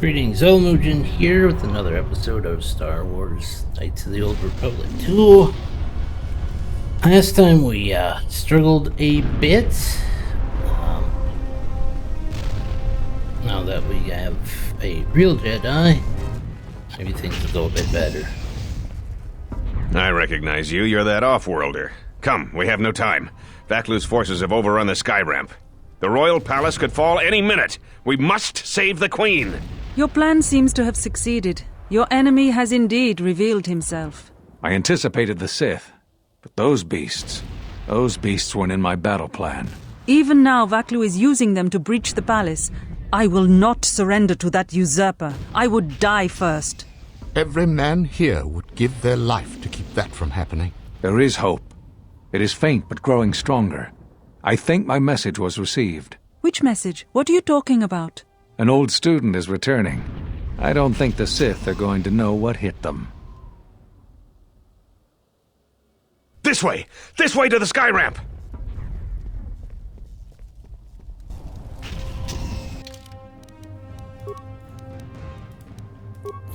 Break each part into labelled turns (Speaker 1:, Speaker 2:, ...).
Speaker 1: Greetings, Olmugen here with another episode of Star Wars Knights of the Old Republic 2. Last time we struggled a bit. Now that we have a real Jedi, maybe things will go a bit better.
Speaker 2: I recognize you. You're that off-worlder. Come, we have no time. Vaklu's forces have overrun the sky ramp. The royal palace could fall any minute. We must save the Queen.
Speaker 3: Your plan seems to have succeeded. Your enemy has indeed revealed himself.
Speaker 4: I anticipated the Sith, but those beasts weren't in my battle plan.
Speaker 3: Even now, Vaklu is using them to breach the palace. I will not surrender to that usurper. I would die first.
Speaker 5: Every man here would give their life to keep that from happening.
Speaker 4: There is hope. It is faint but growing stronger. I think my message was received.
Speaker 3: Which message? What are you talking about?
Speaker 4: An old student is returning. I don't think the Sith are going to know what hit them.
Speaker 2: This way! This way to the sky ramp!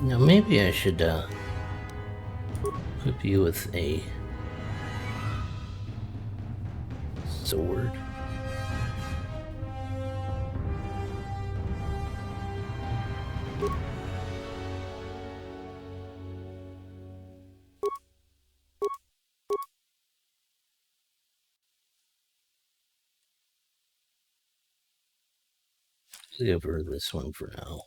Speaker 1: Now maybe I should equip you with a sword. Give her this one for now.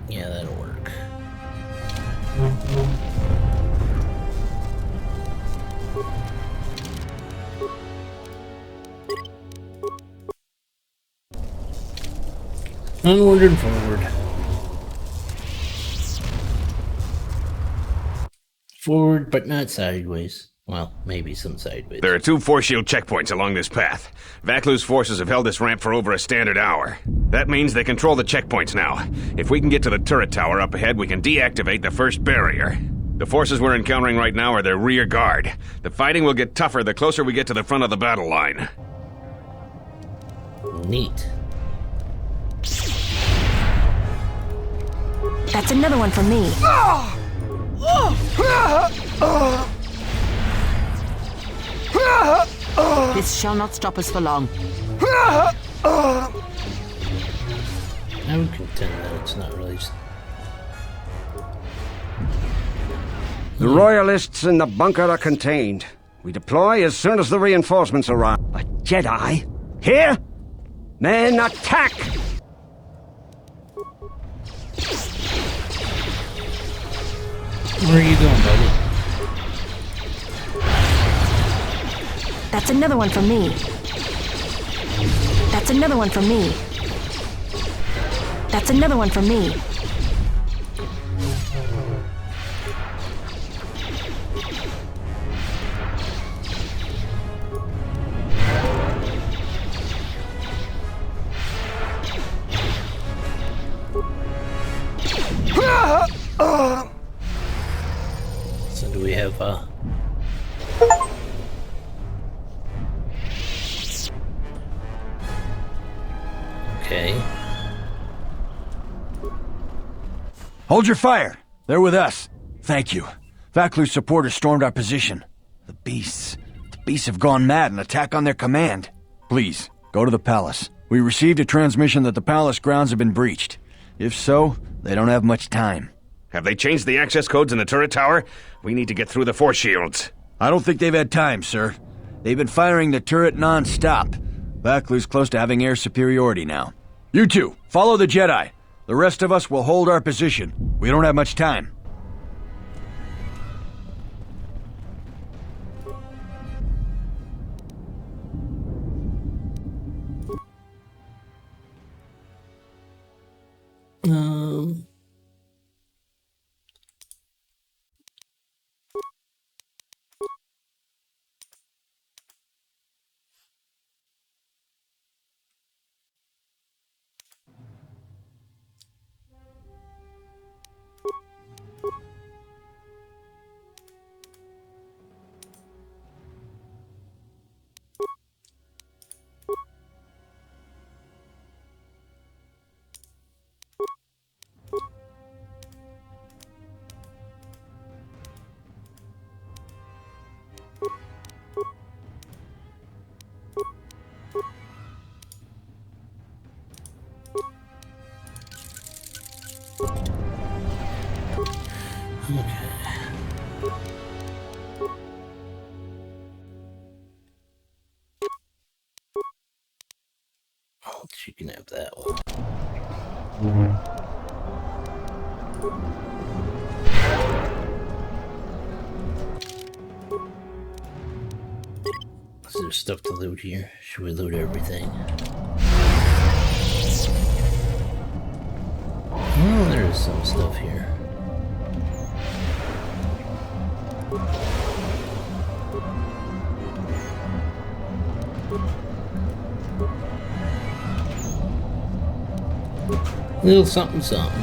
Speaker 1: Yeah, that'll work. Onward and forward. Forward, but not sideways. Well, maybe some sideways.
Speaker 2: There are 2 force shield checkpoints along this path. Vaklu's forces have held this ramp for over a standard hour. That means they control the checkpoints now. If we can get to the turret tower up ahead, we can deactivate the first barrier. The forces we're encountering right now are their rear guard. The fighting will get tougher the closer we get to the front of the battle line.
Speaker 1: Neat.
Speaker 6: That's another one for me. This shall not stop us for long.
Speaker 1: I would contend that it's not really...
Speaker 7: The Royalists in the bunker are contained. We deploy as soon as the reinforcements arrive. A Jedi? Here? Men, attack!
Speaker 1: Where are you going, buddy?
Speaker 6: That's another one for me. That's another one for me. That's another one for me.
Speaker 1: So do we have okay.
Speaker 8: Hold your fire. They're with us. Thank you. Vaklu's supporters stormed our position. The beasts have gone mad and attack on their command. Please, go to the palace. We received a transmission that the palace grounds have been breached. If so, they don't have much time.
Speaker 2: Have they changed the access codes in the turret tower? We need to get through the force shields.
Speaker 8: I don't think they've had time, sir. They've been firing the turret non-stop. Vaklu's close to having air superiority now. You two, follow the Jedi. The rest of us will hold our position. We don't have much time.
Speaker 1: She can have that one. Is there stuff to loot here? Should we loot everything? Oh, there is some stuff here. Little something something.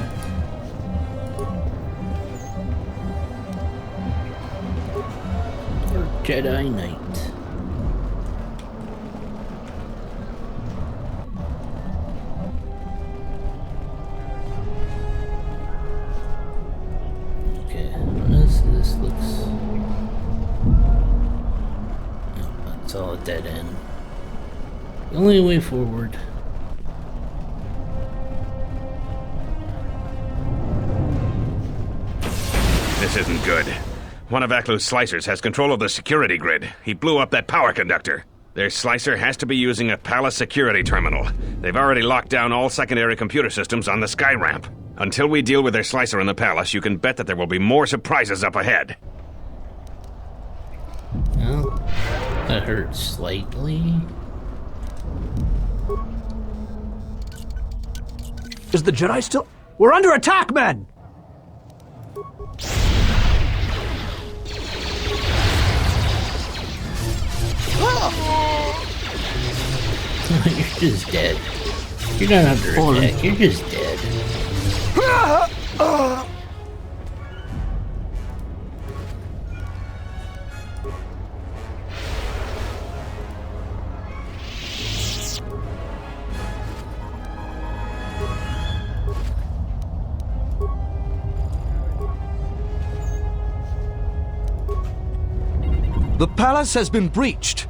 Speaker 1: Or Jedi Knight. Okay, this looks... Oh, that's all a dead end. The only way forward.
Speaker 2: This isn't good. One of Vaklu's slicers has control of the security grid. He blew up that power conductor. Their slicer has to be using a palace security terminal. They've already locked down all secondary computer systems on the sky ramp. Until we deal with their slicer in the palace, you can bet that there will be more surprises up ahead.
Speaker 1: Well, that hurts slightly.
Speaker 8: Is the Jedi still... We're under attack, men!
Speaker 1: You're just dead. You're not under attack, you're just dead.
Speaker 4: The palace has been breached.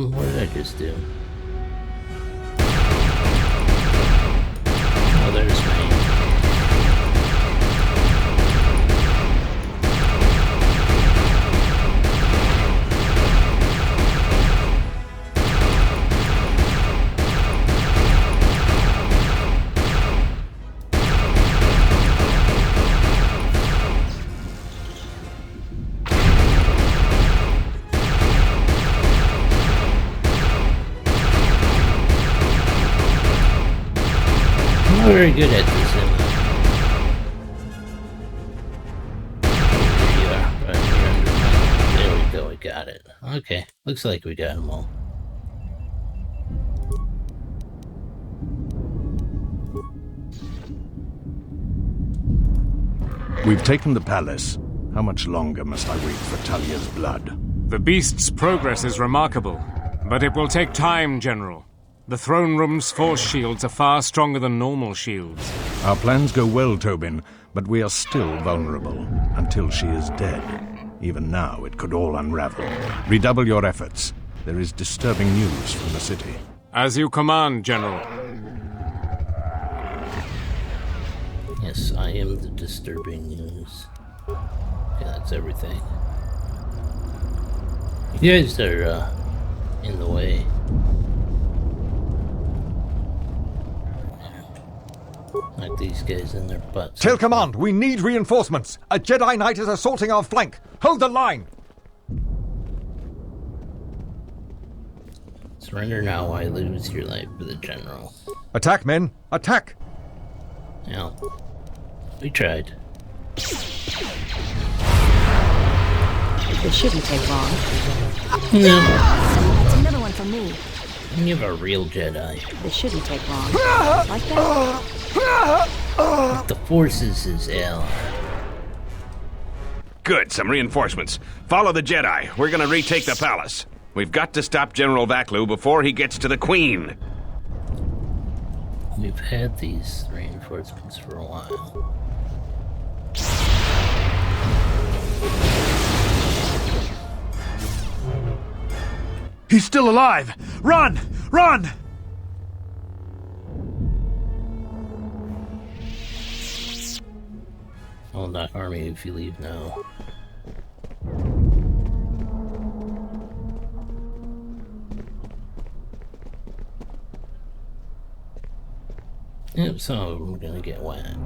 Speaker 1: What did I just do? Oh, there's me. I'm not very good at this, am I? There you are, right here under my... There we go, we got it. Okay, looks like we got them all.
Speaker 9: We've taken the palace. How much longer must I wait for Talia's blood?
Speaker 10: The beast's progress is remarkable, but it will take time, General. The throne room's force shields are far stronger than normal shields.
Speaker 9: Our plans go well, Tobin, but we are still vulnerable until she is dead. Even now, it could all unravel. Redouble your efforts. There is disturbing news from the city.
Speaker 10: As you command, General.
Speaker 1: Yes, I am the disturbing news. Yeah, that's everything. You guys are, in the way. Like these guys in their butts.
Speaker 11: Tell command, we need reinforcements. A Jedi Knight is assaulting our flank. Hold the line.
Speaker 1: Surrender now, I lose your life for the general.
Speaker 11: Attack, men! Attack!
Speaker 1: Well, we tried.
Speaker 6: This shouldn't take long.
Speaker 1: No.
Speaker 6: That's another one for me.
Speaker 1: You're a real Jedi.
Speaker 6: This shouldn't take long. Like that?
Speaker 1: The Force is his ally.
Speaker 2: Good, some reinforcements. Follow the Jedi. We're gonna retake the palace. We've got to stop General Vaklu before he gets to the Queen.
Speaker 1: We've had these reinforcements for a while.
Speaker 8: He's still alive! Run! Run!
Speaker 1: I'll not harm you if you leave now. Yep, some of them are gonna get wet.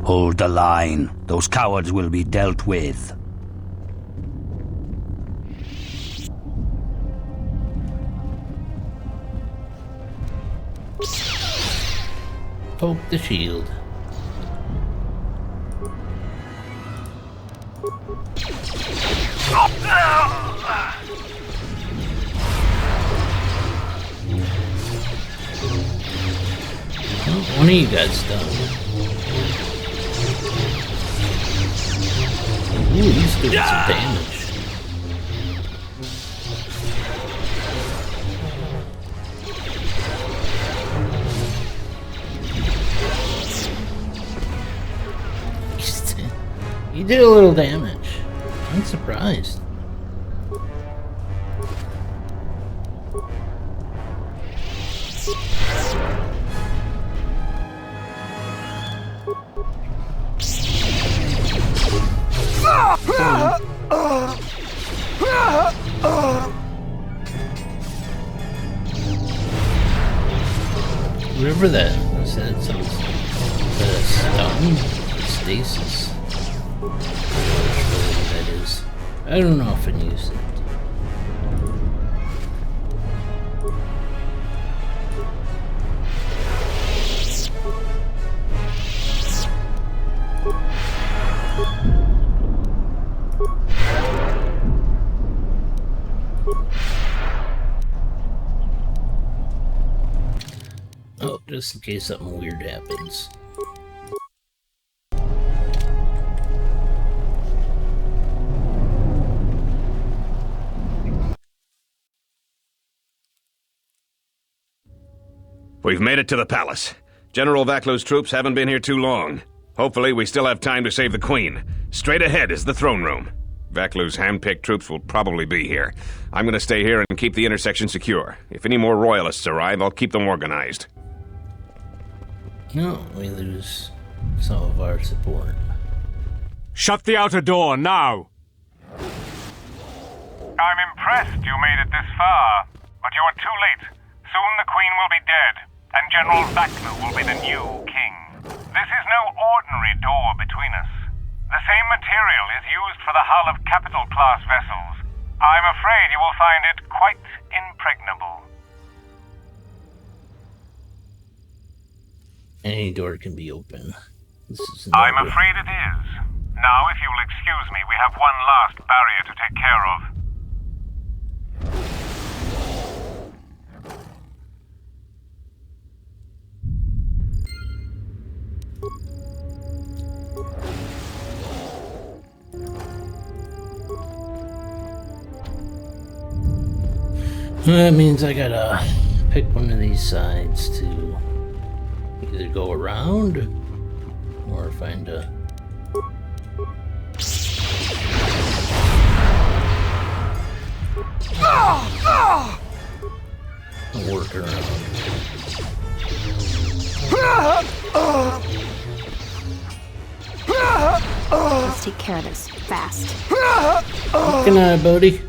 Speaker 12: Hold the line. Those cowards will be dealt with.
Speaker 1: Poke the shield. Oh, one of you got stunned. Ooh, he's doing some damage. You did a little damage. I'm surprised. Remember that? I said some stun? Stasis. Whatever that is. I don't know if I use it. Oh, just in case something weird happens.
Speaker 2: We've made it to the palace. General Vaklu's troops haven't been here too long. Hopefully we still have time to save the Queen. Straight ahead is the throne room. Vaklu's hand-picked troops will probably be here. I'm gonna stay here and keep the intersection secure. If any more royalists arrive, I'll keep them organized.
Speaker 1: No, we lose some of our support.
Speaker 10: Shut the outer door, now!
Speaker 13: I'm impressed you made it this far, but you are too late. Soon the Queen will be dead, and General Vaklu will be the new king. This is no ordinary door between us. The same material is used for the hull of capital-class vessels. I'm afraid you will find it quite impregnable.
Speaker 1: Any door can be open. This is
Speaker 13: I'm afraid it is. Now, if you'll excuse me, we have one last barrier to take care of.
Speaker 1: That means I gotta pick one of these sides to either go around or find a workaround.
Speaker 6: Let's take care of this fast.
Speaker 1: Looking at it, Bodhi.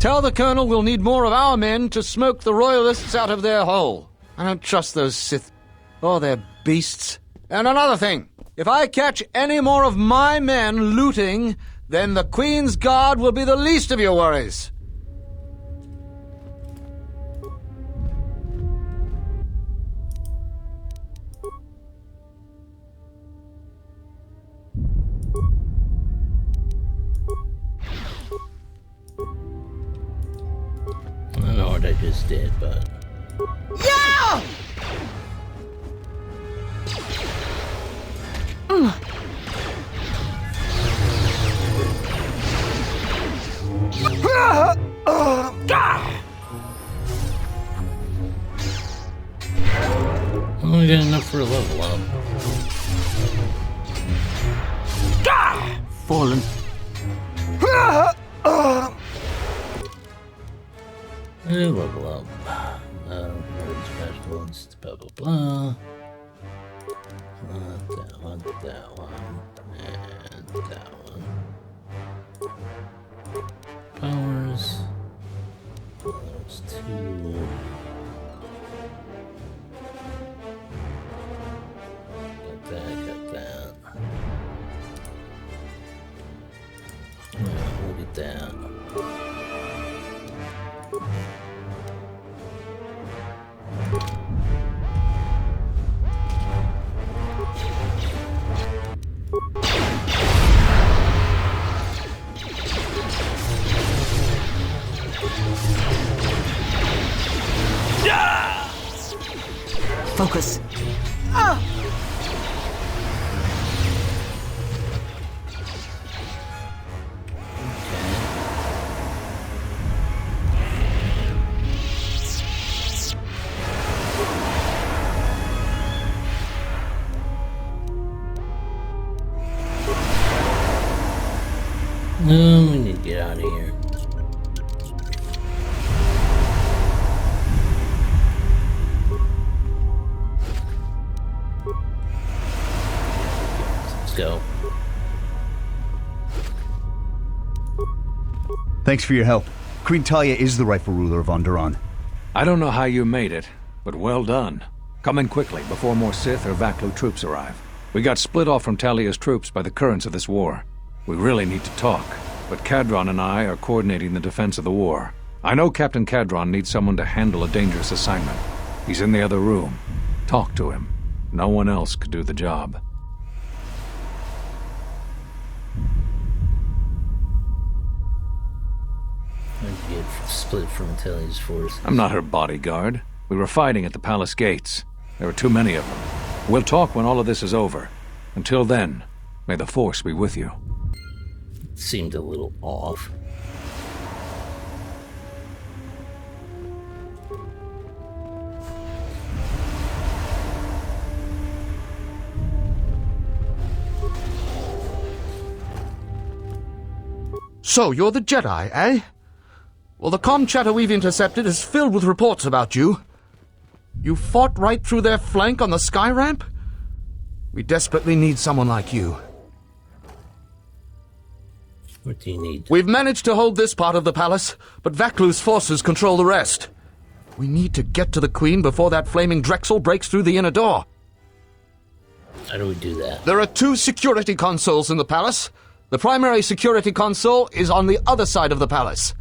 Speaker 14: Tell the Colonel we'll need more of our men to smoke the Royalists out of their hole. I don't trust those Sith. Oh, they're beasts. And another thing, if I catch any more of my men looting, then the Queen's Guard will be the least of your worries.
Speaker 1: I don't know what I just did, but...
Speaker 14: Yeah!
Speaker 1: Only got enough for a level up.
Speaker 14: Fallen.
Speaker 1: Level up. Specials, blah blah blah. That one, and that one. Powers. Those two. Got that. Yeah, look at that.
Speaker 3: Focus.
Speaker 1: No, we need to get out of here. Let's go.
Speaker 15: Thanks for your help. Queen Talia is the rightful ruler of Onderon.
Speaker 4: I don't know how you made it, but well done. Come in quickly before more Sith or Vaklu troops arrive. We got split off from Talia's troops by the currents of this war. We really need to talk, but Cadron and I are coordinating the defense of the war. I know Captain Cadron needs someone to handle a dangerous assignment. He's in the other room. Talk to him. No one else could do the job.
Speaker 1: I'd get split from Talia's forces.
Speaker 4: I'm not her bodyguard. We were fighting at the palace gates. There were too many of them. We'll talk when all of this is over. Until then, may the Force be with you.
Speaker 1: Seemed a little off.
Speaker 14: So, you're the Jedi, eh? Well, the comm chatter we've intercepted is filled with reports about you. You fought right through their flank on the sky ramp? We desperately need someone like you.
Speaker 1: What do you need?
Speaker 14: We've managed to hold this part of the palace, but Vaklu's forces control the rest. We need to get to the Queen before that flaming Drexel breaks through the inner door.
Speaker 1: How do we do that?
Speaker 14: There are 2 security consoles in the palace. The primary security console is on the other side of the palace.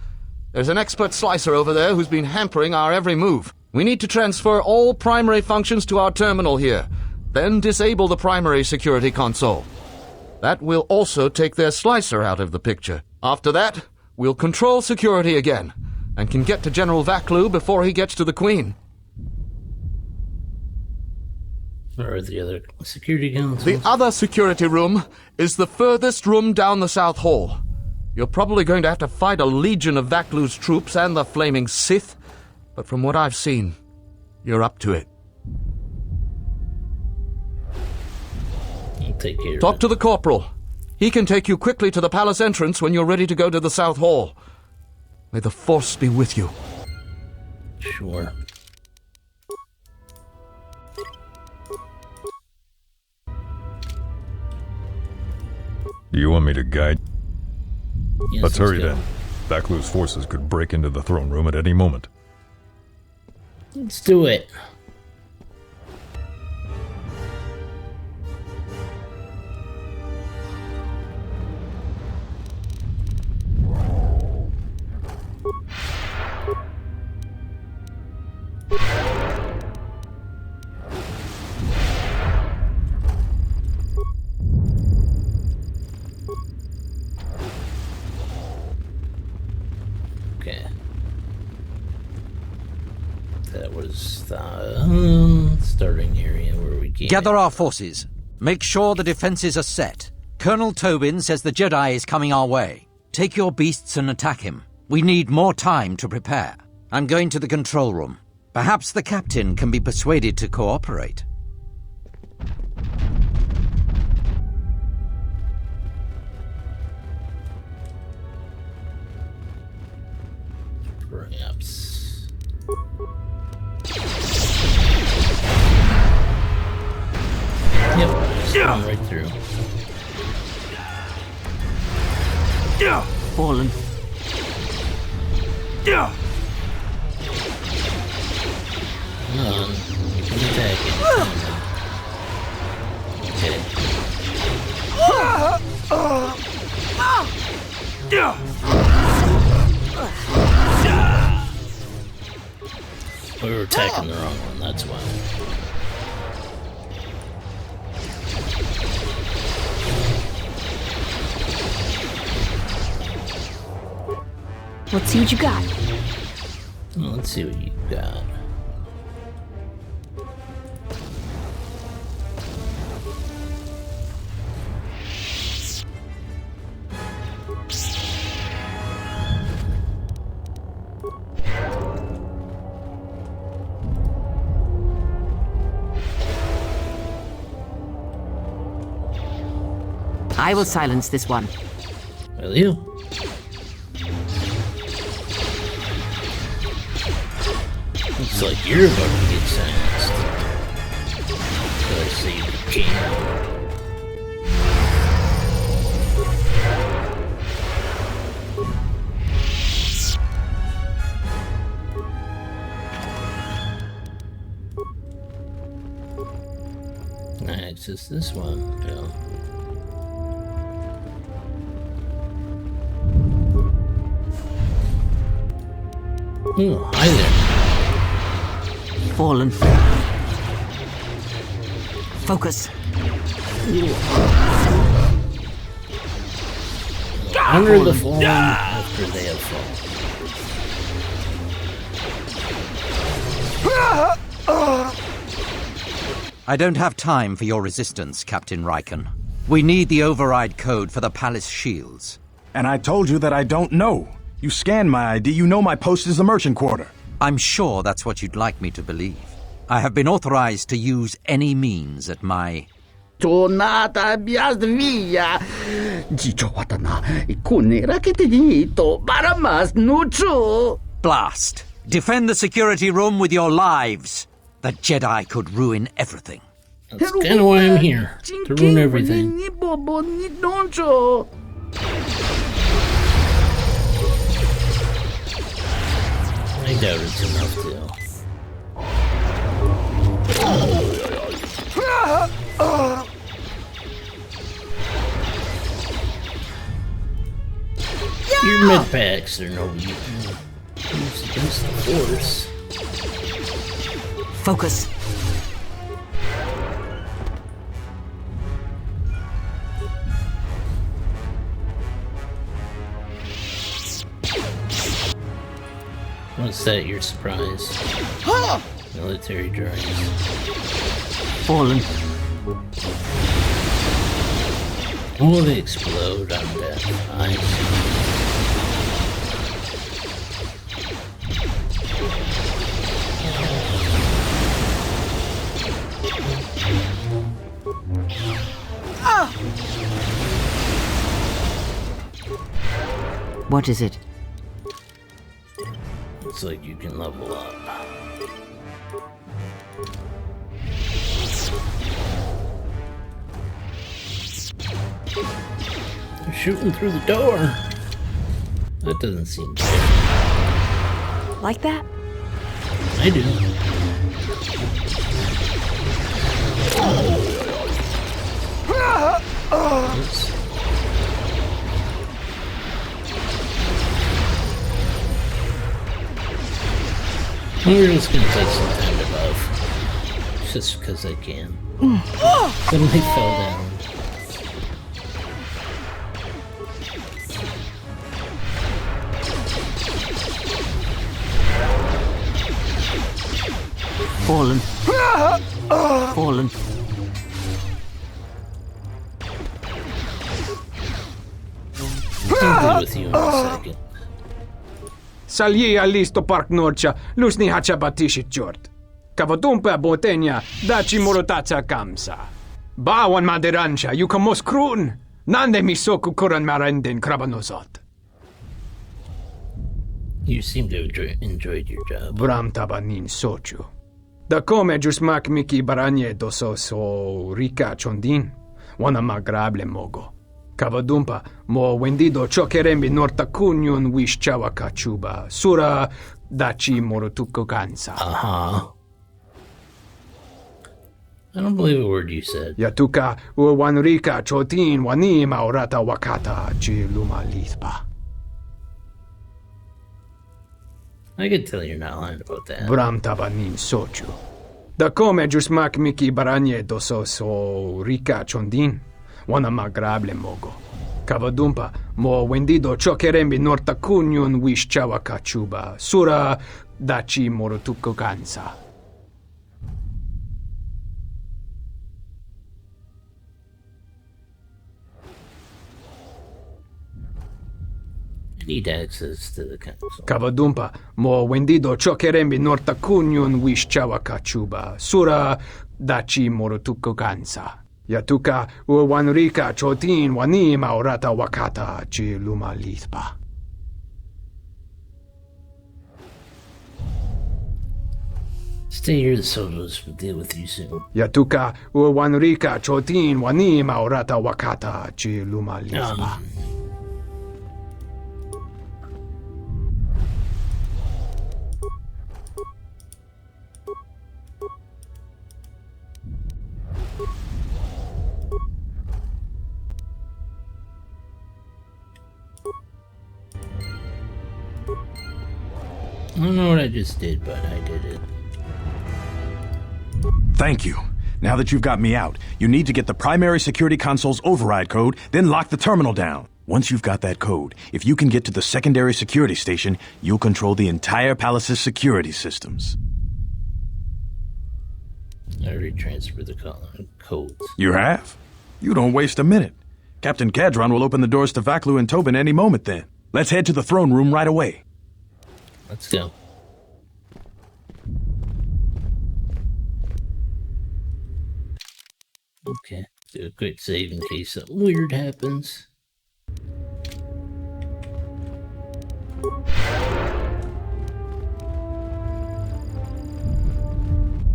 Speaker 14: There's an expert slicer over there who's been hampering our every move. We need to transfer all primary functions to our terminal here, then disable the primary security console. That will also take their slicer out of the picture. After that, we'll control security again, and can get to General Vaklu before he gets to the Queen.
Speaker 1: Where are the other security consoles?
Speaker 14: The other security room is the furthest room down the South Hall. You're probably going to have to fight a legion of Vaklu's troops and the flaming Sith, but from what I've seen, you're up to it.
Speaker 1: I'll take care of
Speaker 14: Talk
Speaker 1: it.
Speaker 14: to the corporal. He can take you quickly to the palace entrance when you're ready to go to the South Hall. May the Force be with you.
Speaker 1: Sure.
Speaker 16: Do you want me to guide?
Speaker 1: Yes,
Speaker 16: Let's hurry
Speaker 1: go.
Speaker 16: then.
Speaker 11: Vaklu's forces could break into the throne room at any moment.
Speaker 1: Let's do it. Okay. That was the starting area where we came.
Speaker 16: Gather our forces. Make sure the defenses are set. Colonel Tobin says the Jedi is coming our way. Take your beasts and attack him. We need more time to prepare. I'm going to the control room. Perhaps the captain can be persuaded to cooperate.
Speaker 1: Perhaps. Yep, just going right through.
Speaker 16: Fallen.
Speaker 1: Come on, you can attack it. We were attacking the wrong one, that's why.
Speaker 6: Let's see what you got.
Speaker 1: Well, let's see what you got.
Speaker 6: I will silence this one.
Speaker 1: Will you? Looks like you're about to get silenced. But I see the king. Can I access this one? No. Oh, hi there.
Speaker 16: Fallen. Focus.
Speaker 1: Honor the fallen after they have fallen.
Speaker 16: I don't have time for your resistance, Captain Riken. We need the override code for the palace shields.
Speaker 17: And I told you that I don't know. You scanned my ID, you know my post is the merchant quarter.
Speaker 16: I'm sure that's what you'd like me to believe. I have been authorized to use any means at my...
Speaker 18: Tornata via. Gigiowatana, kunera ketinito, baramas nuchu.
Speaker 16: Blast. Defend the security room with your lives. The Jedi could ruin everything.
Speaker 1: That's kind of why I'm here. To ruin everything. I doubt it's enough to. Your med packs are no use against the Force.
Speaker 16: Focus.
Speaker 1: What's that, your surprise? Military droids.
Speaker 16: Fallen.
Speaker 1: Will they explode on death?
Speaker 6: What is it?
Speaker 1: Looks like you can level up. They're shooting through the door. That doesn't seem fair.
Speaker 19: Like that?
Speaker 1: I do. Oops. We're just gonna take some time to buff. Just because I can. Suddenly fell down.
Speaker 6: Fallen. Fallen.
Speaker 1: I'll deal with you in a second.
Speaker 20: Salji allisto park norcia, lusni hacha batishi jort. Kavatumpa botenia, dachi morotaca kamsa. Bawan maderancha, yukamos krun. Nande misoku kuran marenden krabanosot.
Speaker 1: You seem to have enjoyed your job.
Speaker 20: Bram tabanin sochu. Da come jusmak miki baranye doso so rika chondin. Wana magrable mogo. Kavadumpa, mo wendido chokerembi norta kunyun wish chawa kachuba. Sura dachi morotuko gansa.
Speaker 1: I don't believe a word you said.
Speaker 20: Yatuka wanrika chotin wanim aurata wakata chiluma lithpa.
Speaker 1: I could tell you're not lying about that.
Speaker 20: Bram tabanin sochu. Da come jusmak miki baranye doso so rika chondin. Wana magrable mogo. Kavadumpa, mo wendido chokerembi norta kunyun wish chawa kachuba. Sura dachi morotuko gansa.
Speaker 1: I need access to the council.
Speaker 20: Kavadumpa, mo wendido chokerembi norta kunyun wish chawa kachuba. Sura dachi morotuko gansa. Yatuka wanrika chotin wanim aurata wakata chiluma lithpa.
Speaker 1: Stay here, the soldiers will deal with you soon.
Speaker 20: Yatuka wanrika chotin wanim aurata wakata chiluma lithpa.
Speaker 1: I don't know what I just did, but I did it.
Speaker 17: Thank you. Now that you've got me out, you need to get the primary security console's override code, then lock the terminal down. Once you've got that code, if you can get to the secondary security station, you'll control the entire palace's security systems.
Speaker 1: I already transferred the codes.
Speaker 17: You have? You don't waste a minute. Captain Kadron will open the doors to Vaklu and Tobin any moment then. Let's head to the throne room right away.
Speaker 1: Let's go. Okay, do a quick save in case something weird happens.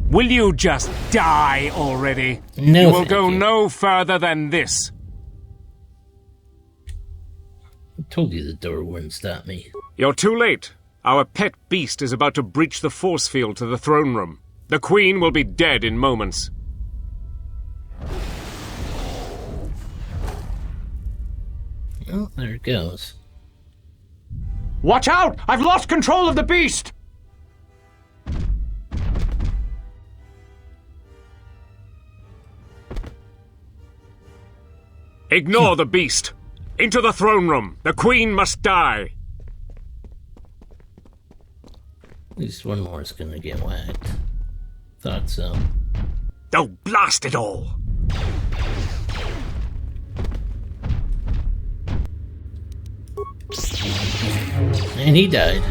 Speaker 10: Will you just die already?
Speaker 1: No,
Speaker 10: you will
Speaker 1: thank
Speaker 10: go
Speaker 1: you.
Speaker 10: no further than this.
Speaker 1: I told you the door wouldn't stop me.
Speaker 10: You're too late. Our pet beast is about to breach the force field to the throne room. The Queen will be dead in moments.
Speaker 1: Well, there it goes.
Speaker 20: Watch out! I've lost control of the beast!
Speaker 10: Ignore the beast. Into the throne room. The Queen must die.
Speaker 1: At least one more is gonna get whacked. Thought so.
Speaker 10: Oh, blast it all!
Speaker 1: And he died.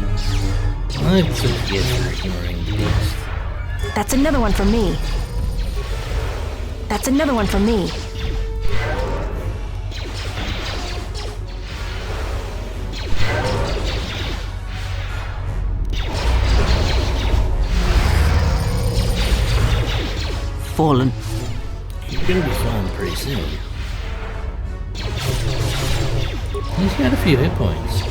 Speaker 1: That's what you get for ignoring the beast.
Speaker 19: That's another one for me. That's another one for me.
Speaker 6: Fallen.
Speaker 1: You're gonna be falling pretty soon. He's got a few hit points.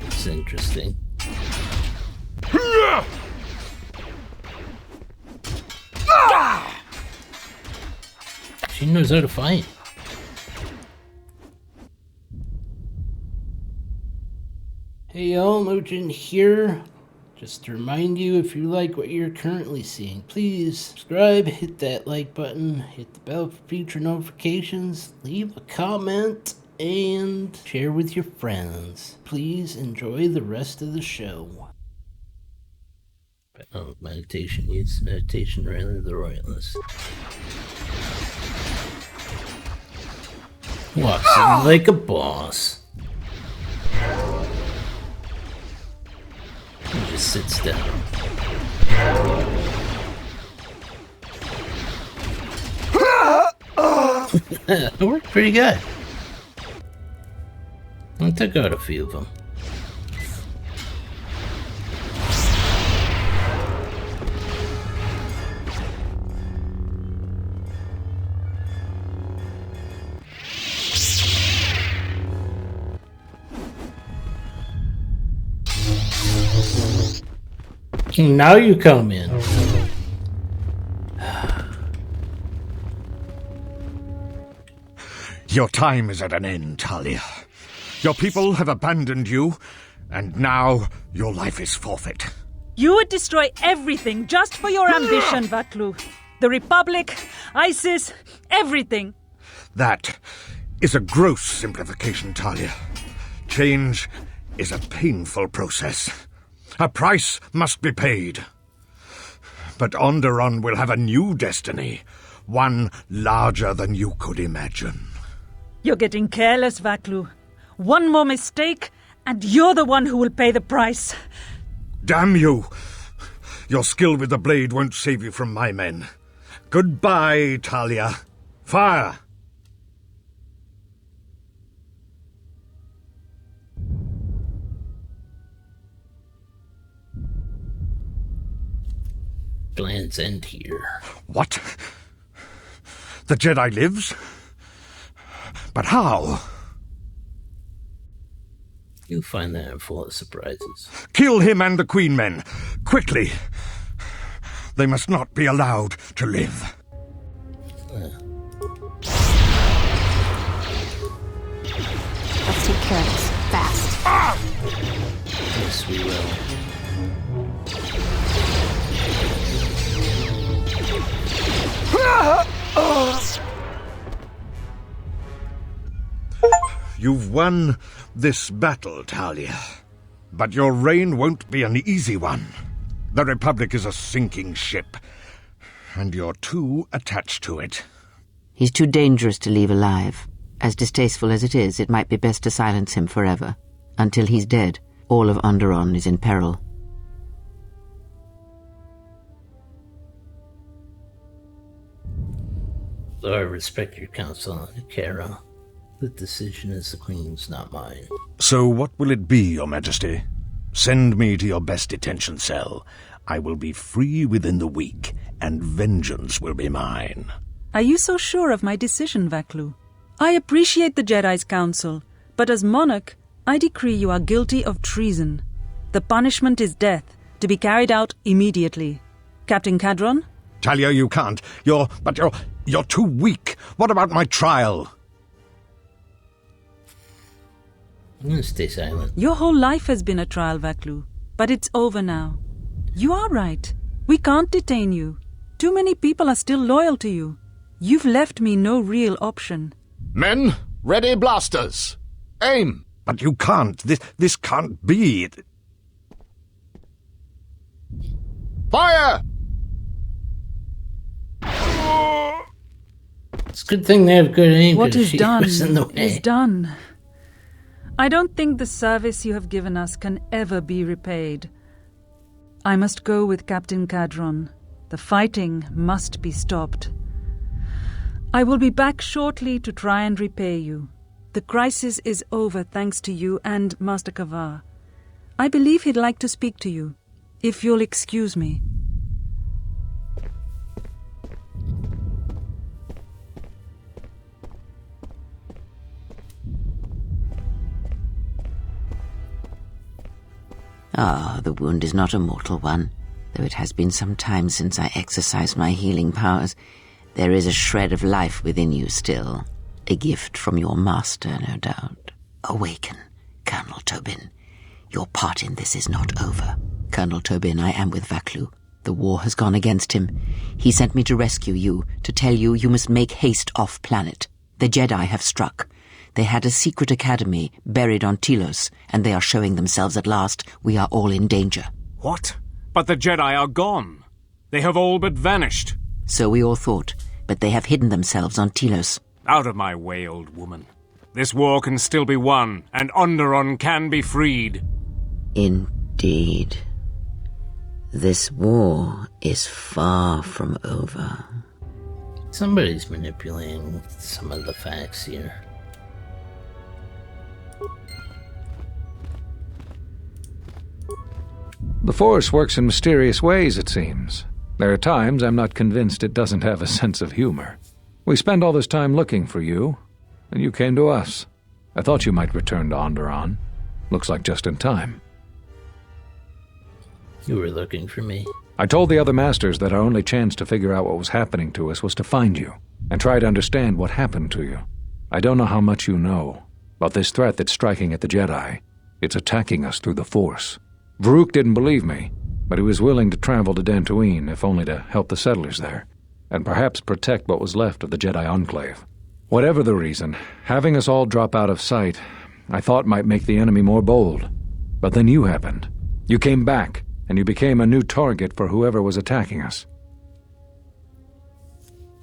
Speaker 1: It's interesting. She knows how to fight. Hey y'all, Mojin here. Just to remind you, if you like what you're currently seeing, please subscribe, hit that like button, hit the bell for future notifications, leave a comment, and share with your friends. Please enjoy the rest of the show. Oh, meditation needs meditation rather than the royalist. Walks in like a boss. He just sits down. That worked pretty good. I took out a few of them. Now you come in.
Speaker 9: Your time is at an end, Talia. Your people have abandoned you, and now your life is forfeit.
Speaker 3: You would destroy everything just for your ambition, Vaklu. The Republic, ISIS, everything.
Speaker 9: That is a gross simplification, Talia. Change is a painful process. A price must be paid. But Onderon will have a new destiny, one larger than you could imagine.
Speaker 3: You're getting careless, Vaklu. One more mistake, and you're the one who will pay the price.
Speaker 9: Damn you! Your skill with the blade won't save you from my men. Goodbye, Talia. Fire!
Speaker 1: Plans end here.
Speaker 9: What? The Jedi lives? But how?
Speaker 1: You'll find that full of surprises.
Speaker 9: Kill him and the Queen Men. Quickly. They must not be allowed to live.
Speaker 19: Let's take care of this fast.
Speaker 1: Yes, we will.
Speaker 9: You've won this battle, Talia. But your reign won't be an easy one. The Republic is a sinking ship, and you're too attached to it.
Speaker 6: He's too dangerous to leave alive. As distasteful as it is, it might be best to silence him forever. Until he's dead, all of Onderon is in peril.
Speaker 1: Though I respect your counsel, Kara, the decision is the Queen's, not mine.
Speaker 9: So what will it be, Your Majesty? Send me to your best detention cell. I will be free within the week, and vengeance will be mine.
Speaker 3: Are you so sure of my decision, Vaklu? I appreciate the Jedi's counsel, but as monarch, I decree you are guilty of treason. The punishment is death, to be carried out immediately. Captain Cadron?
Speaker 9: Talia, you can't. You're too weak. What about my trial?
Speaker 1: I'm gonna stay silent.
Speaker 3: Your whole life has been a trial, Vaklu, but it's over now. You are right. We can't detain you. Too many people are still loyal to you. You've left me no real option.
Speaker 14: Men, ready blasters. Aim!
Speaker 9: But you can't. This can't be.
Speaker 14: Fire!
Speaker 1: It's a good thing they have good aim.
Speaker 3: What is done
Speaker 1: in the way.
Speaker 3: is done. I don't think the service you have given us can ever be repaid. I must go with Captain Cadron. The fighting must be stopped. I will be back shortly to try and repay you. The crisis is over thanks to you and Master Kavar. I believe he'd like to speak to you, if you'll excuse me.
Speaker 6: Ah, the wound is not a mortal one, though it has been some time since I exercised my healing powers. There is a shred of life within you still. A gift from your master, no doubt. Awaken, Colonel Tobin. Your part in this is not over. Colonel Tobin, I am with Vaklu. The war has gone against him. He sent me to rescue you, to tell you you must make haste off-planet. The Jedi have struck. They had a secret academy buried on Telos, and they are showing themselves at last. We are all in danger.
Speaker 10: What? But the Jedi are gone. They have all but vanished.
Speaker 6: So we all thought, but they have hidden themselves on Telos.
Speaker 10: Out of my way, old woman. This war can still be won, and Onderon can be freed.
Speaker 6: Indeed. This war is far from over.
Speaker 1: Somebody's manipulating some of the facts here.
Speaker 4: The Force works in mysterious ways, it seems. There are times I'm not convinced it doesn't have a sense of humor. We spent all this time looking for you, and you came to us. I thought you might return to Onderon. Looks like just in time.
Speaker 1: You were looking for me?
Speaker 4: I told the other masters that our only chance to figure out what was happening to us was to find you, and try to understand what happened to you. I don't know how much you know, but this threat that's striking at the Jedi, it's attacking us through the Force. Varuk didn't believe me, but he was willing to travel to Dantooine, if only to help the settlers there, and perhaps protect what was left of the Jedi Enclave. Whatever the reason, having us all drop out of sight, I thought might make the enemy more bold. But then you happened. You came back, and you became a new target for whoever was attacking us.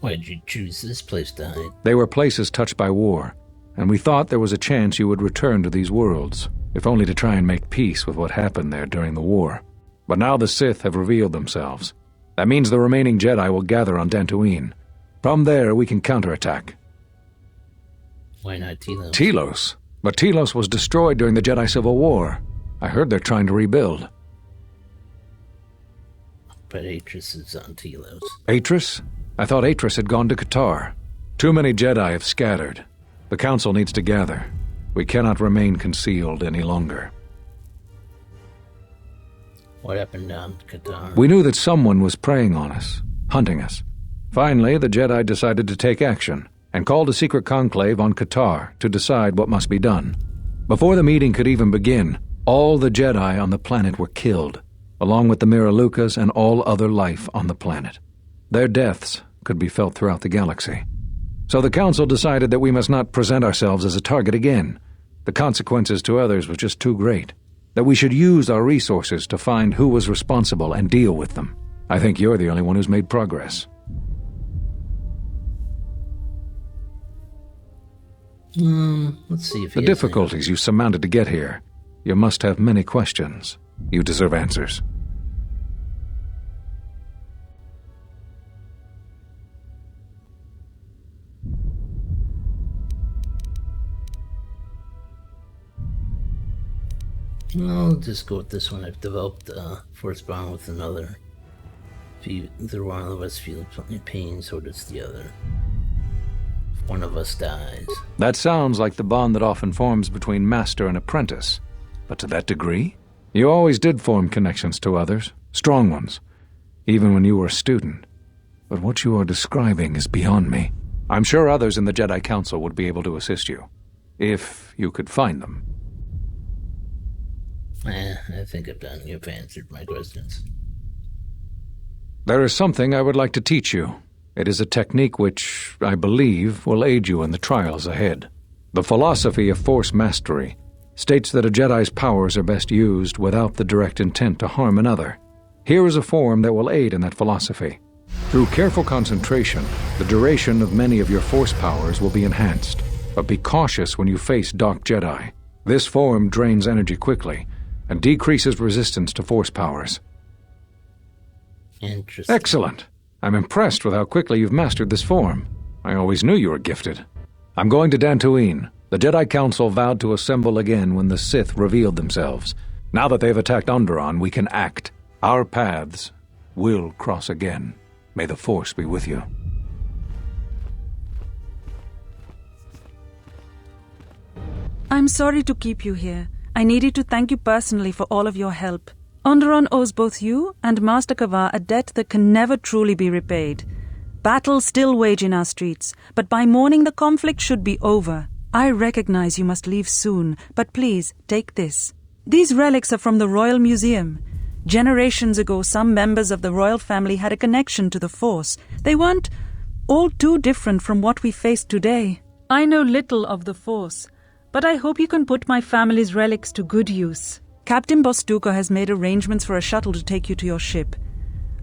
Speaker 1: Why'd you choose this place to hide?
Speaker 4: They were places touched by war, and we thought there was a chance you would return to these worlds, if only to try and make peace with what happened there during the war. But now the Sith have revealed themselves. That means the remaining Jedi will gather on Dantooine. From there, we can counterattack.
Speaker 1: Why not Telos?
Speaker 4: Telos? But Telos was destroyed during the Jedi Civil War. I heard they're trying to rebuild.
Speaker 1: But Atris is on Telos.
Speaker 4: Atris? I thought Atris had gone to Qatar. Too many Jedi have scattered. The Council needs to gather. We cannot remain concealed any longer.
Speaker 1: What happened on Qatar?
Speaker 4: We knew that someone was preying on us, hunting us. Finally, the Jedi decided to take action, and called a secret conclave on Qatar to decide what must be done. Before the meeting could even begin, all the Jedi on the planet were killed, along with the Miralukas and all other life on the planet. Their deaths could be felt throughout the galaxy. So the Council decided that we must not present ourselves as a target again. The consequences to others were just too great. That we should use our resources to find who was responsible and deal with them. I think you're the only one who's made progress.
Speaker 1: Let's see if
Speaker 4: the difficulties you surmounted to get here. You must have many questions. You deserve answers.
Speaker 1: I'll just go with this one. I've developed a force bond with another. If either one of us feels any pain, so does the other. If one of us dies.
Speaker 4: That sounds like the bond that often forms between master and apprentice. But to that degree? You always did form connections to others, strong ones, even when you were a student. But what you are describing is beyond me. I'm sure others in the Jedi Council would be able to assist you, if you could find them.
Speaker 1: I think you've answered my questions.
Speaker 4: There is something I would like to teach you. It is a technique which, I believe, will aid you in the trials ahead. The philosophy of Force Mastery states that a Jedi's powers are best used without the direct intent to harm another. Here is a form that will aid in that philosophy. Through careful concentration, the duration of many of your Force powers will be enhanced. But be cautious when you face Dark Jedi. This form drains energy quickly and decreases resistance to Force powers.
Speaker 1: Interesting.
Speaker 4: Excellent. I'm impressed with how quickly you've mastered this form. I always knew you were gifted. I'm going to Dantooine. The Jedi Council vowed to assemble again when the Sith revealed themselves. Now that they've attacked Onderon, we can act. Our paths will cross again. May the Force be with you.
Speaker 3: I'm sorry to keep you here. I needed to thank you personally for all of your help. Onderon owes both you and Master Kavar a debt that can never truly be repaid. Battles still wage in our streets, but by morning the conflict should be over. I recognize you must leave soon, but please, take this. These relics are from the Royal Museum. Generations ago, some members of the royal family had a connection to the Force. They weren't all too different from what we face today. I know little of the Force, but I hope you can put my family's relics to good use. Captain Bostuko has made arrangements for a shuttle to take you to your ship.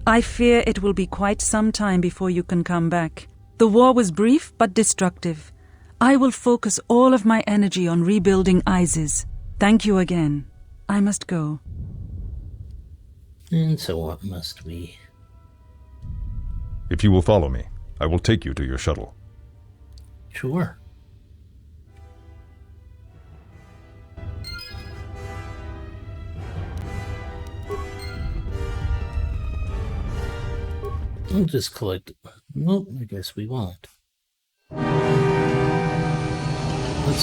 Speaker 3: I fear it will be quite some time before you can come back. The war was brief but destructive. I will focus all of my energy on rebuilding Isis. Thank you again. I must go.
Speaker 1: And so what must we?
Speaker 11: If you will follow me, I will take you to your shuttle.
Speaker 1: Sure. I'll just collect it. Nope, I guess we won't. That's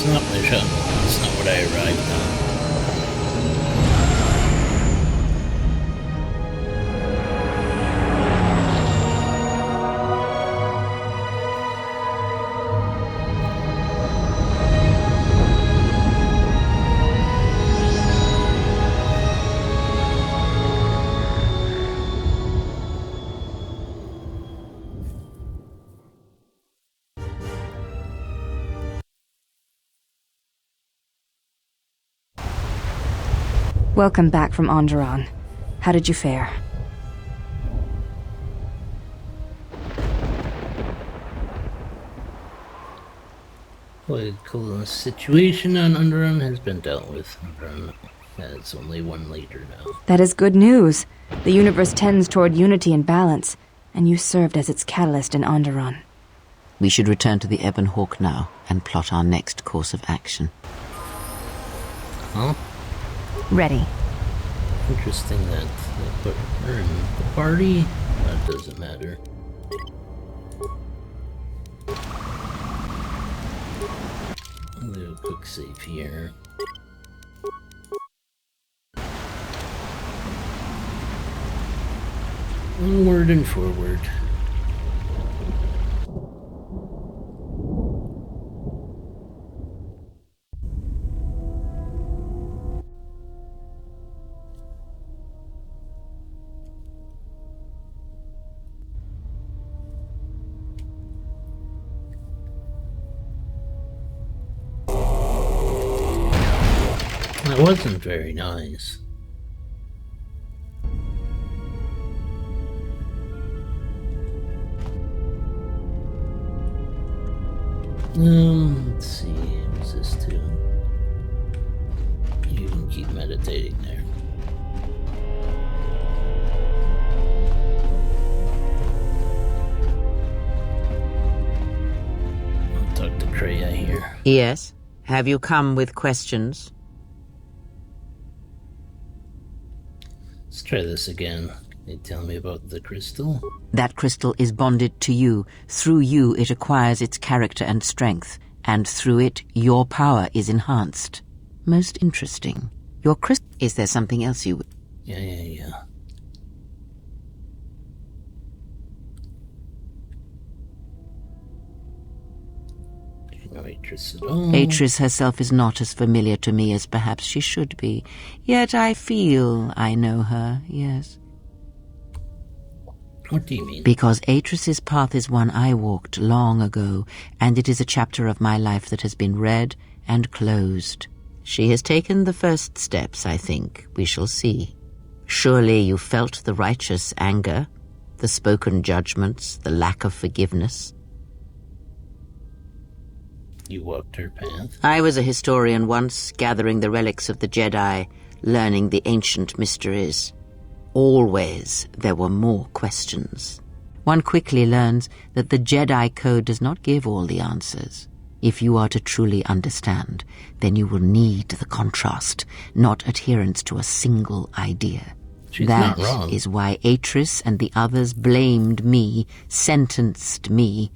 Speaker 1: not my shuttle. That's not what I arrived on.
Speaker 21: Welcome back from Onderon. How did you fare?
Speaker 1: Political situation on Onderon has been dealt with. Onderon has only one leader now.
Speaker 21: That is good news. The universe tends toward unity and balance, and you served as its catalyst in Onderon.
Speaker 6: We should return to the Ebon Hawk now and plot our next course of action.
Speaker 1: Huh?
Speaker 21: Ready.
Speaker 1: Interesting that they put her in the party. That doesn't matter. I'll do a quick save here. Onward and forward. That wasn't very nice. Let's see, what's this to? You can keep meditating there. I'll talk to Kreia here.
Speaker 6: Yes? Have you come with questions?
Speaker 1: Let's try this again. Can you tell me about the crystal?
Speaker 6: That crystal is bonded to you. Through you, it acquires its character and strength, and through it, your power is enhanced. Most interesting. Your crystal... Is there something else you would...
Speaker 1: Yeah. Do you know Atris at all?
Speaker 6: Atris herself is not as familiar to me as perhaps she should be. Yet I feel I know her, yes.
Speaker 1: What do you mean?
Speaker 6: Because Atris's path is one I walked long ago, and it is a chapter of my life that has been read and closed. She has taken the first steps, I think. We shall see. Surely you felt the righteous anger, the spoken judgments, the lack of forgiveness.
Speaker 1: You walked her path?
Speaker 6: I was a historian once, gathering the relics of the Jedi, learning the ancient mysteries. Always there were more questions. One quickly learns that the Jedi Code does not give all the answers. If you are to truly understand, then you will need the contrast, not adherence to a single idea.
Speaker 1: She's
Speaker 6: That
Speaker 1: not wrong.
Speaker 6: is why Atris and the others blamed me, sentenced me.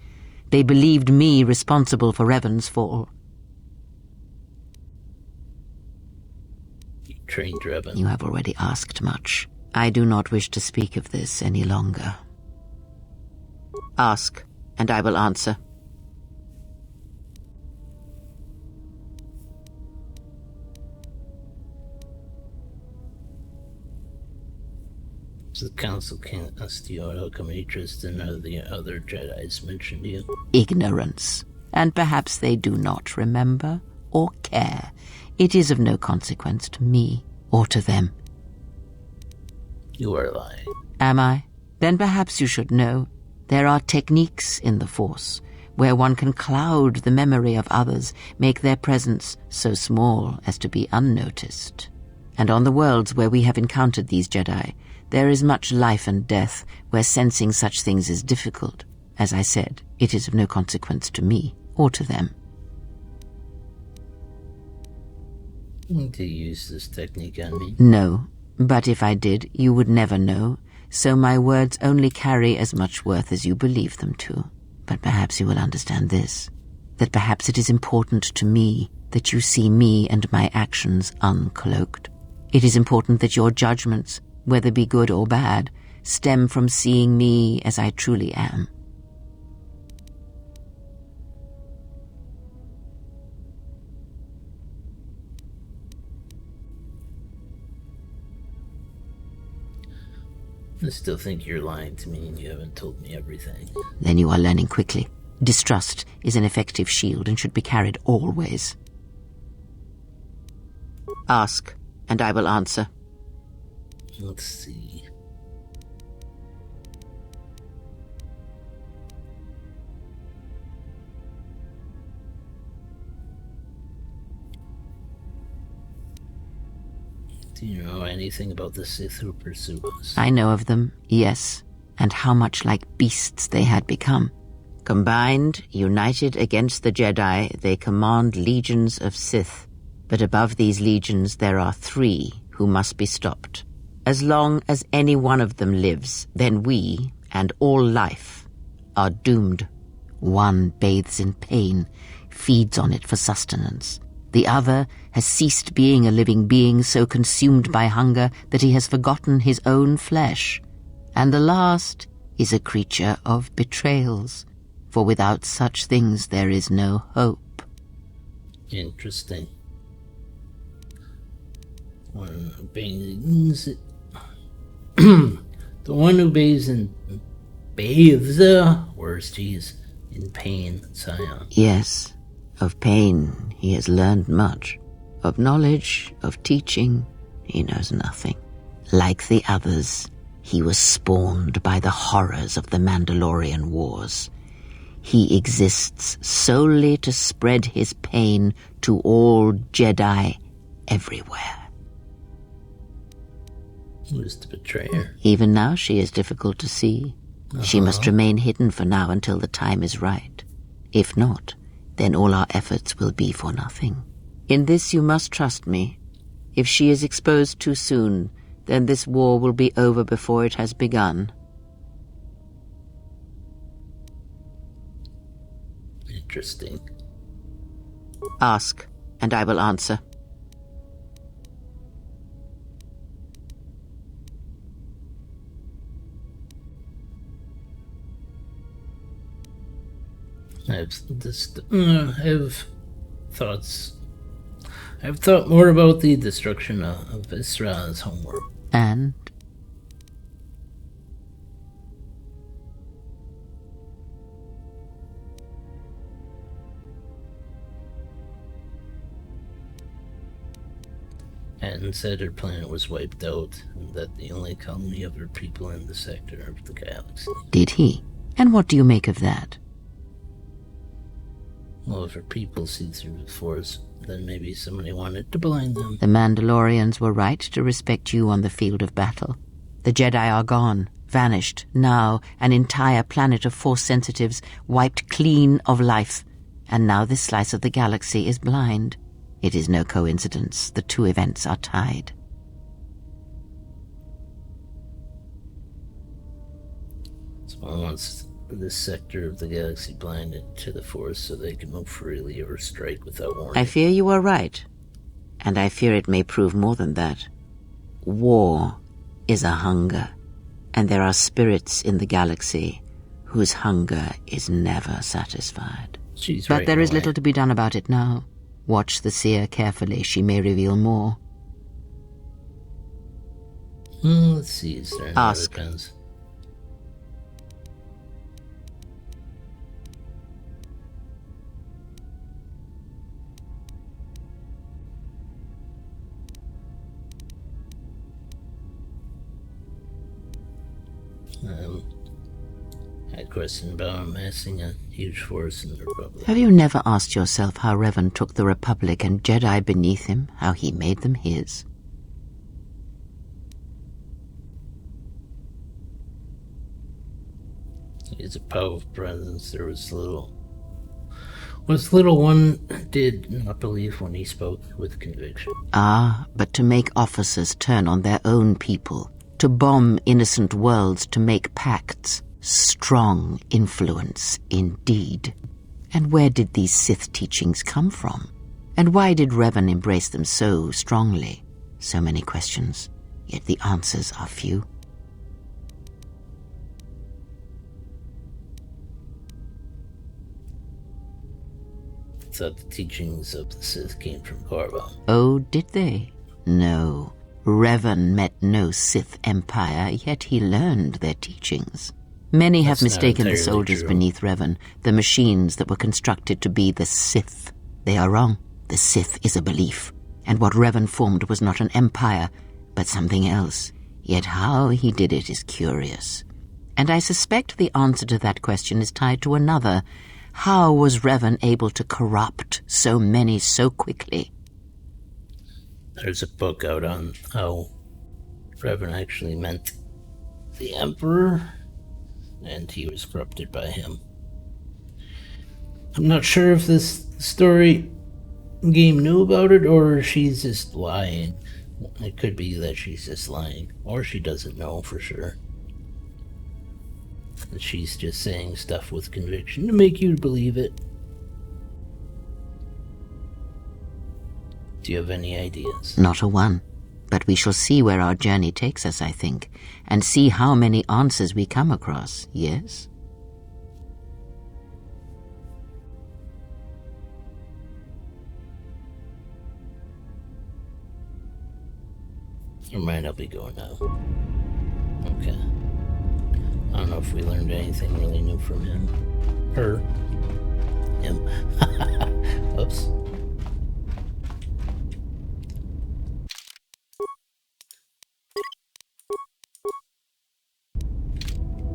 Speaker 6: They believed me responsible for Revan's fall.
Speaker 1: You trained Revan.
Speaker 6: You have already asked much. I do not wish to speak of this any longer. Ask, and I will answer.
Speaker 1: The council can't ask you how come Atris and none of the other Jedis mentioned you.
Speaker 6: Ignorance. And perhaps they do not remember or care. It is of no consequence to me or to them.
Speaker 1: You are lying.
Speaker 6: Am I? Then perhaps you should know. There are techniques in the Force where one can cloud the memory of others, make their presence so small as to be unnoticed. And on the worlds where we have encountered these Jedi, there is much life and death where sensing such things is difficult. As I said, it is of no consequence to me or to them.
Speaker 1: Do you use this technique on me?
Speaker 6: No, but if I did, you would never know, so my words only carry as much worth as you believe them to. But perhaps you will understand this, that perhaps it is important to me that you see me and my actions uncloaked. It is important that your judgments, whether be good or bad, stem from seeing me as I truly am.
Speaker 1: I still think you're lying to me and you haven't told me everything.
Speaker 6: Then you are learning quickly. Distrust is an effective shield and should be carried always. Ask, and I will answer.
Speaker 1: Let's see. Do you know anything about the Sith who pursue us?
Speaker 6: I know of them, yes, and how much like beasts they had become. Combined, united against the Jedi, they command legions of Sith. But above these legions there are 3 who must be stopped. As long as any one of them lives, then we, and all life, are doomed. One bathes in pain, feeds on it for sustenance. The other has ceased being a living being, so consumed by hunger that he has forgotten his own flesh. And the last is a creature of betrayals, for without such things there is no hope.
Speaker 1: Interesting. One obeys the one who bathes in pain, Scion.
Speaker 6: Yes, of pain he has learned much. Of knowledge, of teaching, he knows nothing. Like the others, he was spawned by the horrors of the Mandalorian Wars. He exists solely to spread his pain to all Jedi everywhere.
Speaker 1: Who is the betrayer?
Speaker 6: Even now she is difficult to see. She must remain hidden for now until the time is right. If not, then all our efforts will be for nothing. In this you must trust me. If she is exposed too soon, then this war will be over before it has begun.
Speaker 1: Interesting.
Speaker 6: Ask, and I will answer.
Speaker 1: I have thought more about the destruction of Israel's homeworld.
Speaker 6: And?
Speaker 1: And said her planet was wiped out, and that the only colony of her people in the sector of the galaxy.
Speaker 6: Did he? And what do you make of that?
Speaker 1: Well, if her people see through the Force, then maybe somebody wanted to blind them.
Speaker 6: The Mandalorians were right to respect you on the field of battle. The Jedi are gone, vanished. Now, an entire planet of Force sensitives wiped clean of life. and now this slice of the galaxy is blind. It is no coincidence. The two events are tied.
Speaker 1: Spawn wants this sector of the galaxy blinded to the Force so they can move freely or strike without warning.
Speaker 6: I fear you are right, and I fear it may prove more than that. War is a hunger, and there are spirits in the galaxy whose hunger is never satisfied. But there is little to be done about it now. Watch the seer carefully. She may reveal more.
Speaker 1: Let's see. Is there any
Speaker 6: Ask.
Speaker 1: other pens? Had a question about amassing a huge force in the Republic.
Speaker 6: Have you never asked yourself how Revan took the Republic and Jedi beneath him, how he made them his?
Speaker 1: He's a powerful presence. There was little one did not believe when he spoke with conviction.
Speaker 6: Ah, but to make officers turn on their own people, to bomb innocent worlds, to make pacts. Strong influence, indeed. And where did these Sith teachings come from? And why did Revan embrace them so strongly? So many questions, yet the answers are few.
Speaker 1: I thought the teachings of the Sith came from Korva.
Speaker 6: Oh, did they? No. Revan met no Sith empire, yet he learned their teachings. Many have mistaken the soldiers beneath Revan, the machines that were constructed to be the Sith. They are wrong. The Sith is a belief, and what Revan formed was not an empire, but something else. Yet how he did it is curious. And I suspect the answer to that question is tied to another. How was Revan able to corrupt so many so quickly?
Speaker 1: There's a book out on how Revan actually meant the Emperor, and he was corrupted by him. I'm not sure if this story game knew about it or she's just lying. It could be that she's just lying, or she doesn't know for sure. And she's just saying stuff with conviction to make you believe it. Do you have any ideas?
Speaker 6: Not a one. But we shall see where our journey takes us, I think, and see how many answers we come across, yes?
Speaker 1: Or might I be going now? Okay. I don't know if we learned anything really new from him. Her. Him. Oops.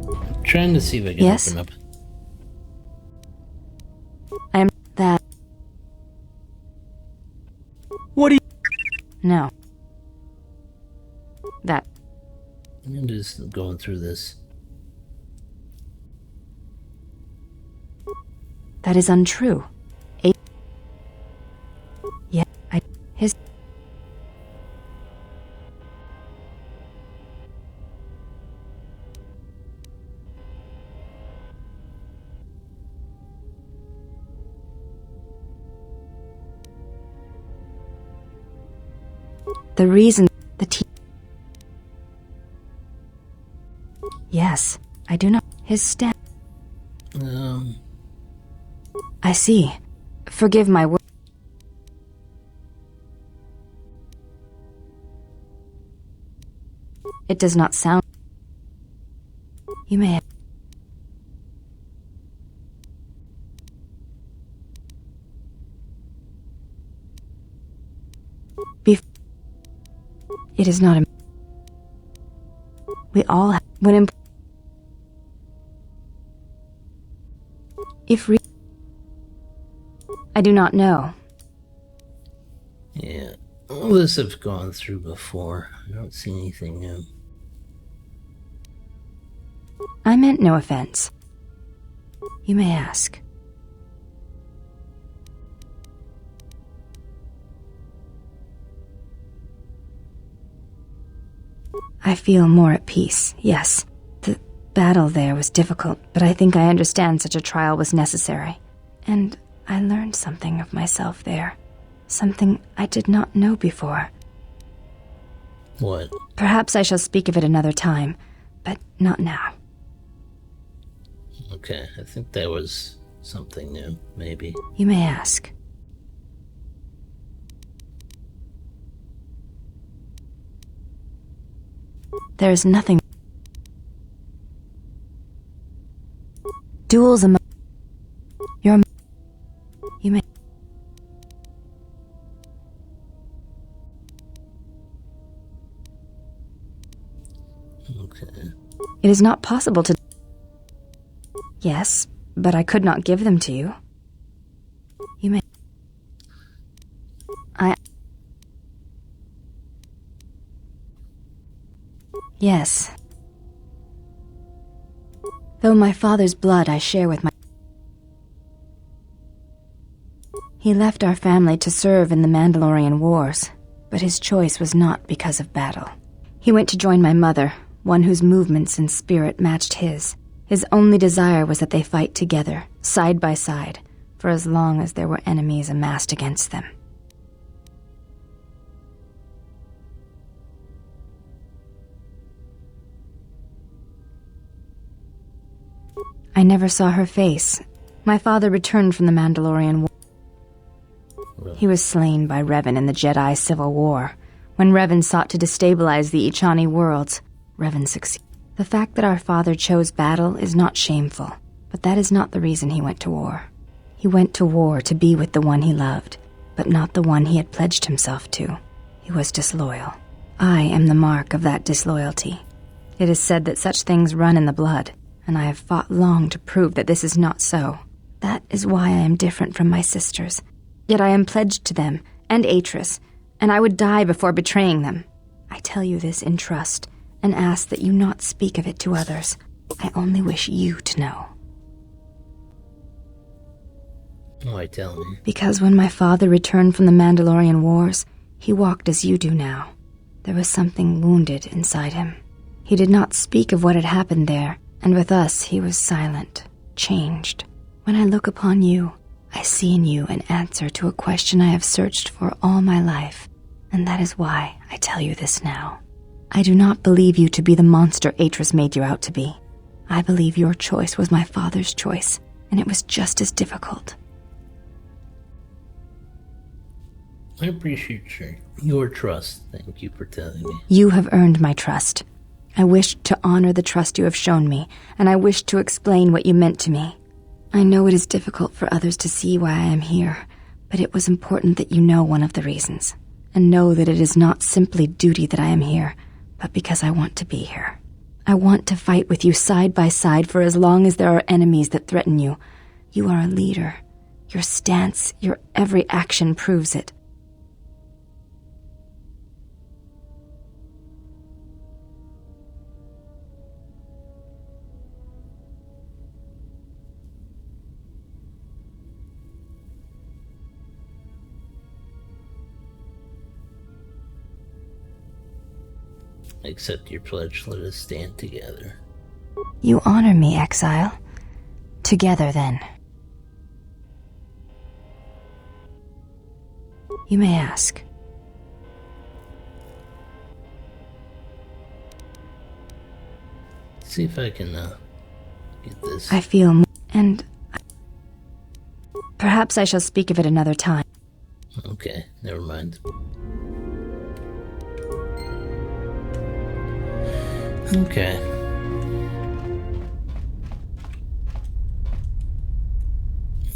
Speaker 1: I'm trying to see if I can open up.
Speaker 21: I am that.
Speaker 17: What do you...
Speaker 21: No. That.
Speaker 1: I'm just going through this.
Speaker 21: That is untrue. Yeah, his... The reason the Yes, I do not. His stand. I see. Forgive my word. It does not sound. You may have. It is not. We all have. When I do not know.
Speaker 1: Yeah, all this I've gone through before. I don't see anything new.
Speaker 21: I meant no offense. You may ask. I feel more at peace, yes. The battle there was difficult, but I think I understand such a trial was necessary. And I learned something of myself there. Something I did not know before.
Speaker 1: What?
Speaker 21: Perhaps I shall speak of it another time, but not now.
Speaker 1: Okay, I think that was something new, maybe.
Speaker 21: You may ask. There is nothing. Duels among. You may.
Speaker 1: Okay.
Speaker 21: It is not possible to. Yes, but I could not give them to you. You may. Yes. Though my father's blood I share with my. He left our family to serve in the Mandalorian Wars, but his choice was not because of battle. He went to join my mother, one whose movements and spirit matched his. His only desire was that they fight together, side by side, for as long as there were enemies amassed against them. I never saw her face. My father returned from the Mandalorian War. He was slain by Revan in the Jedi Civil War. When Revan sought to destabilize the Ichani worlds, Revan succeeded. The fact that our father chose battle is not shameful, but that is not the reason he went to war. He went to war to be with the one he loved, but not the one he had pledged himself to. He was disloyal. I am the mark of that disloyalty. It is said that such things run in the blood, and I have fought long to prove that this is not so. That is why I am different from my sisters. Yet I am pledged to them, and Atris, and I would die before betraying them. I tell you this in trust, and ask that you not speak of it to others. I only wish you to know.
Speaker 1: Why tell me?
Speaker 21: Because when my father returned from the Mandalorian Wars, he walked as you do now. There was something wounded inside him. He did not speak of what had happened there, and with us he was silent, changed. When I look upon you, I see in you an answer to a question I have searched for all my life, and that is why I tell you this now. I do not believe you to be the monster Atris made you out to be. I believe your choice was my father's choice, and it was just as difficult.
Speaker 1: I appreciate your trust. Thank you for telling me.
Speaker 21: You have earned my trust. I wished to honor the trust you have shown me, and I wished to explain what you meant to me. I know it is difficult for others to see why I am here, but it was important that you know one of the reasons, and know that it is not simply duty that I am here, but because I want to be here. I want to fight with you side by side for as long as there are enemies that threaten you. You are a leader. Your stance, your every action proves it.
Speaker 1: Accept your pledge, let us stand together.
Speaker 21: You honor me, exile. Together, then. You may ask.
Speaker 1: See if I can, get this.
Speaker 21: I feel and perhaps I shall speak of it another time.
Speaker 1: Okay, never mind. Okay.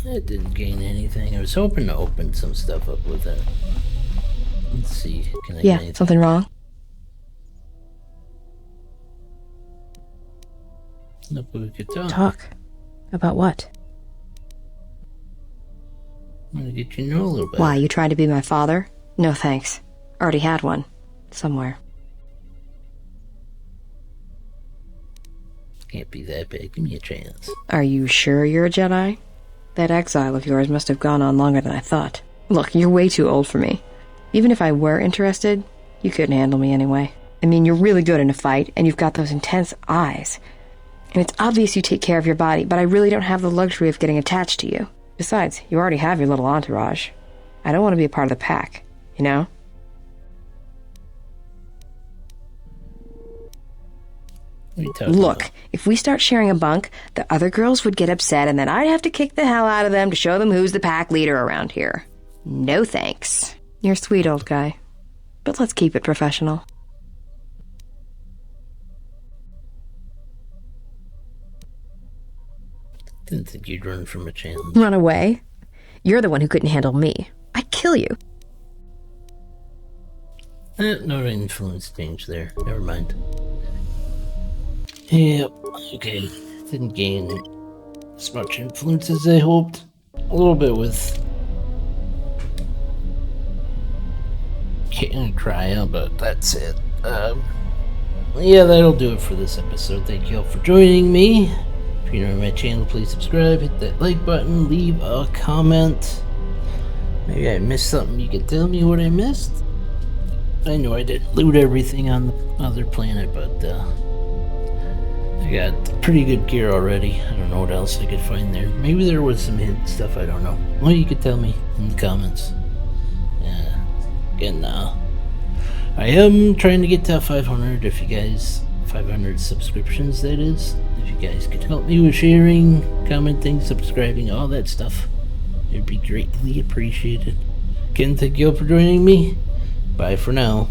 Speaker 1: I didn't gain anything. I was hoping to open some stuff up with that. Let's see. Can I get anything?
Speaker 5: Something wrong?
Speaker 1: No, but we could talk.
Speaker 5: Talk? About what?
Speaker 1: I'm gonna get you to know a little bit.
Speaker 5: Why, you trying to be my father? No thanks. Already had one. Somewhere.
Speaker 1: Can't be that bad. Give me a chance.
Speaker 5: Are you sure you're a Jedi? That exile of yours must have gone on longer than I thought. Look, you're way too old for me. Even if I were interested, you couldn't handle me anyway. I mean, you're really good in a fight, and you've got those intense eyes. And it's obvious you take care of your body, but I really don't have the luxury of getting attached to you. Besides, you already have your little entourage. I don't want to be a part of the pack, you know? Look, if we start sharing a bunk, the other girls would get upset, and then I'd have to kick the hell out of them to show them who's the pack leader around here. No thanks. You're sweet, old guy. But let's keep it professional.
Speaker 1: Didn't think you'd run from a challenge.
Speaker 5: Run away? You're the one who couldn't handle me. I'd kill you.
Speaker 1: No influence change there. Never mind. Yep, okay. Didn't gain as much influence as I hoped. A little bit with Cryo, but that's it. Yeah, that'll do it for this episode. Thank you all for joining me. If you're new to my channel, please subscribe, hit that like button, leave a comment. Maybe I missed something. You can tell me what I missed. I know I didn't loot everything on the other planet, but I got pretty good gear already. I don't know what else I could find there. Maybe there was some hidden stuff, I don't know. Well, you could tell me in the comments. Again, I am trying to get to 500, if you guys, 500 subscriptions, that is. If you guys could help me with sharing, commenting, subscribing, all that stuff, it'd be greatly appreciated. Again, thank you all for joining me. Bye for now.